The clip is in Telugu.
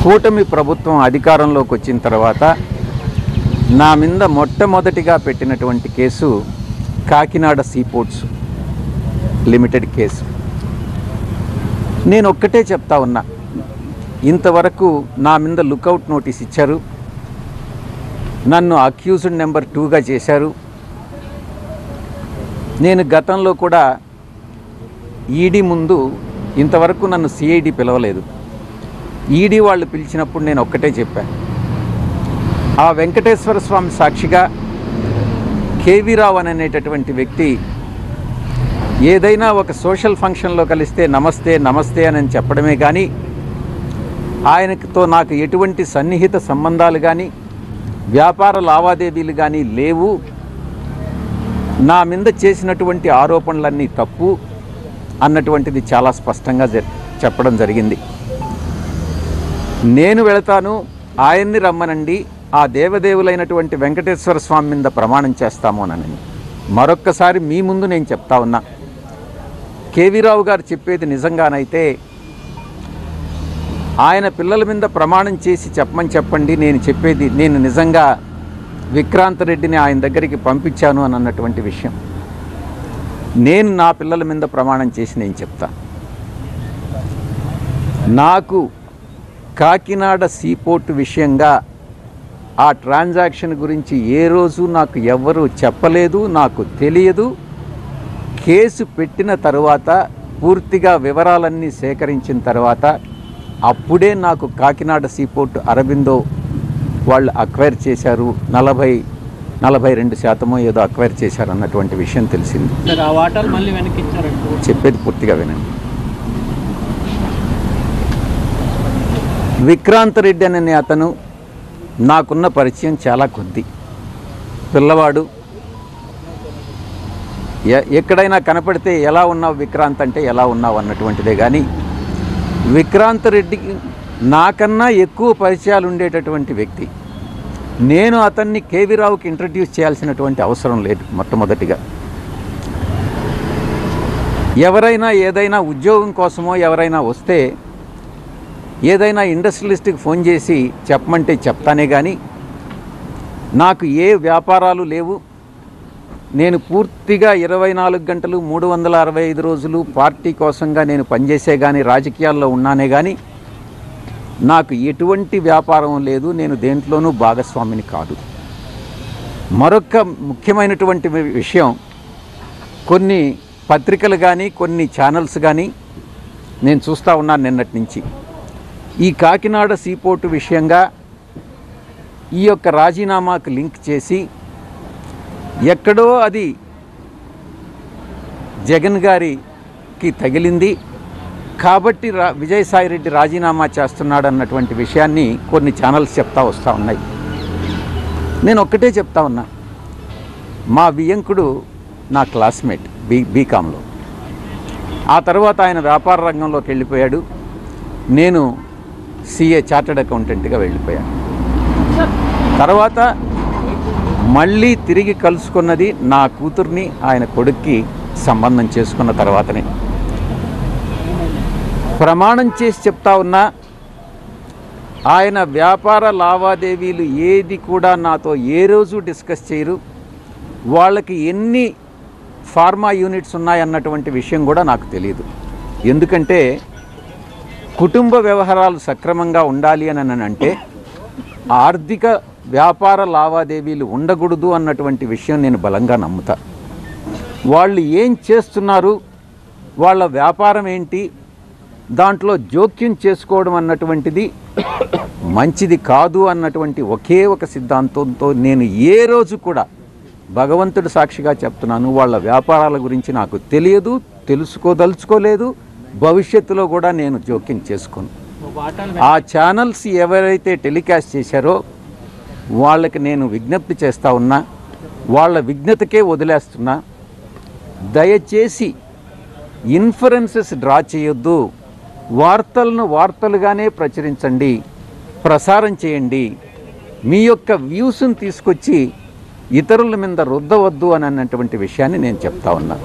కూటమి ప్రభుత్వం అధికారంలోకి వచ్చిన తర్వాత నా మీద మొట్టమొదటిగా పెట్టినటువంటి case Kakinada seaports limited case. నేను ఒక్కటే చెప్తా ఉన్నా, ఇంతవరకు నా మీద లుకౌట్ నోటీస్ ఇచ్చారు, నన్ను అక్యూజ్డ్ నెంబర్ 2గా చేశారు. నేను గతంలో కూడా ఈడీ ముందు ఇంతవరకు నన్ను సిఐడి పిలవలేదు. ఈడీ వాళ్ళు పిలిచినప్పుడు నేను ఒక్కటే చెప్పాను, ఆ వెంకటేశ్వర స్వామి సాక్షిగా కేవీ రావు అనేటటువంటి వ్యక్తి ఏదైనా ఒక సోషల్ ఫంక్షన్లో కలిస్తే నమస్తే నమస్తే అని చెప్పడమే కానీ ఆయనతో నాకు ఎటువంటి సన్నిహిత సంబంధాలు కానీ వ్యాపార లావాదేవీలు కానీ లేవు, నా మీద చేసినటువంటి ఆరోపణలన్నీ తప్పు అన్నటువంటిది చాలా స్పష్టంగా చెప్పడం జరిగింది. నేను వెళతాను, ఆయన్ని రమ్మనండి, ఆ దేవదేవులైనటువంటి వెంకటేశ్వర స్వామి మీద ప్రమాణం చేస్తాము అని మరొక్కసారి మీ ముందు నేను చెప్తా ఉన్నా. కేవీ రావు గారు చెప్పేది నిజంగానైతే ఆయన పిల్లల మీద ప్రమాణం చేసి చెప్పమని చెప్పండి, నేను చెప్పేది నేను నిజంగా విక్రాంత్ రెడ్డిని ఆయన దగ్గరికి పంపించాను అని అన్నటువంటి విషయం నేను నా పిల్లల మీద ప్రమాణం చేసి నేను చెప్తా. నాకు కాకినాడ సీపోర్ట్ విషయంగా ఆ ట్రాన్సాక్షన్ గురించి ఏ రోజు నాకు ఎవ్వరూ చెప్పలేదు, నాకు తెలియదు. కేసు పెట్టిన తర్వాత పూర్తిగా వివరాలన్నీ సేకరించిన తర్వాత అప్పుడే నాకు కాకినాడ సీపోర్ట్ అరబిందో వాళ్ళు అక్వైర్ చేశారు, 42% ఏదో అక్వైర్ చేశారు అన్నటువంటి విషయం తెలిసింది. చెప్పేది పూర్తిగా వినండి. విక్రాంత్ రెడ్డి అనే అతను నాకున్న పరిచయం చాలా కొద్ది, పిల్లవాడు. ఎక్కడైనా కనపడితే ఎలా ఉన్నావు విక్రాంత్ అంటే ఎలా ఉన్నావు అన్నటువంటిదే కానీ విక్రాంత్ రెడ్డికి నాకన్నా ఎక్కువ పరిచయాలు ఉండేటటువంటి వ్యక్తి. నేను అతన్ని కేవీ రావుకి ఇంట్రడ్యూస్ చేయాల్సినటువంటి అవసరం లేదు. మొట్టమొదటిగా ఎవరైనా ఏదైనా ఉద్యోగం కోసమో ఎవరైనా వస్తే ఏదైనా ఇండస్ట్రియలిస్ట్కి ఫోన్ చేసి చెప్పమంటే చెప్తానే కానీ నాకు ఏ వ్యాపారాలు లేవు. నేను పూర్తిగా 24 గంటలు 365 రోజులు పార్టీ కోసంగా నేను పనిచేసే కానీ రాజకీయాల్లో ఉన్నానే కానీ నాకు ఎటువంటి వ్యాపారం లేదు, నేను దేంట్లోనూ భాగస్వామిని కాదు. మరొక ముఖ్యమైనటువంటి విషయం, కొన్ని పత్రికలు కానీ కొన్ని ఛానల్స్ కానీ నేను చూస్తూ ఉన్నాను నిన్నటి నుంచి, ఈ కాకినాడ సీపోర్టు విషయంగా ఈ యొక్క రాజీనామాకు లింక్ చేసి ఎక్కడో అది జగన్ గారికి తగిలింది కాబట్టి విజయసాయిరెడ్డి రాజీనామా చేస్తున్నాడు అన్నటువంటి విషయాన్ని కొన్ని ఛానల్స్ చెప్తా వస్తూ ఉన్నాయి. నేను ఒక్కటే చెప్తా ఉన్నా, మా వియంకుడు నా క్లాస్మేట్ బీకాంలో, ఆ తర్వాత ఆయన వ్యాపార రంగంలోకి వెళ్ళిపోయాడు, నేను సిఏ చార్టర్డ్ అకౌంటెంట్గా వెళ్ళిపోయాను. తర్వాత మళ్ళీ తిరిగి కలుసుకున్నది నా కూతుర్ని ఆయన కొడుక్కి సంబంధం చేసుకున్న తర్వాతనే. ప్రమాణం చేసి చెప్తా ఉన్నా, ఆయన వ్యాపార లావాదేవీలు ఏది కూడా నాతో ఏ రోజు డిస్కస్ చేయరు, వాళ్ళకి ఎన్ని ఫార్మా యూనిట్స్ ఉన్నాయన్నటువంటి విషయం కూడా నాకు తెలియదు. ఎందుకంటే కుటుంబ వ్యవహారాలు సక్రమంగా ఉండాలి అని అంటే ఆర్థిక వ్యాపార లావాదేవీలు ఉండకూడదు అన్నటువంటి విషయం నేను బలంగా నమ్ముతా. వాళ్ళు ఏం చేస్తున్నారు, వాళ్ళ వ్యాపారం ఏంటి, దాంట్లో జోక్యం చేసుకోవడం అన్నటువంటిది మంచిది కాదు అన్నటువంటి ఒకే ఒక సిద్ధాంతంతో నేను ఏ రోజు కూడా భగవంతుడి సాక్షిగా చెప్తున్నాను, వాళ్ళ వ్యాపారాల గురించి నాకు తెలియదు, తెలుసుకోదలుచుకోలేదు, భవిష్యత్తులో కూడా నేను జోక్యం చేసుకోను. ఆ ఛానల్స్ ఎవరైతే టెలికాస్ట్ చేశారో వాళ్ళకి నేను విజ్ఞప్తి చేస్తూ ఉన్నా, వాళ్ళ విజ్ఞతకే వదిలేస్తున్నా, దయచేసి ఇన్ఫరెన్సెస్ డ్రా చేయొద్దు, వార్తలను వార్తలుగానే ప్రచురించండి, ప్రసారం చేయండి, మీ యొక్క వ్యూస్ని తీసుకొచ్చి ఇతరుల మీద రుద్దవద్దు అని అన్నటువంటి విషయాన్ని నేను చెప్తా ఉన్నా.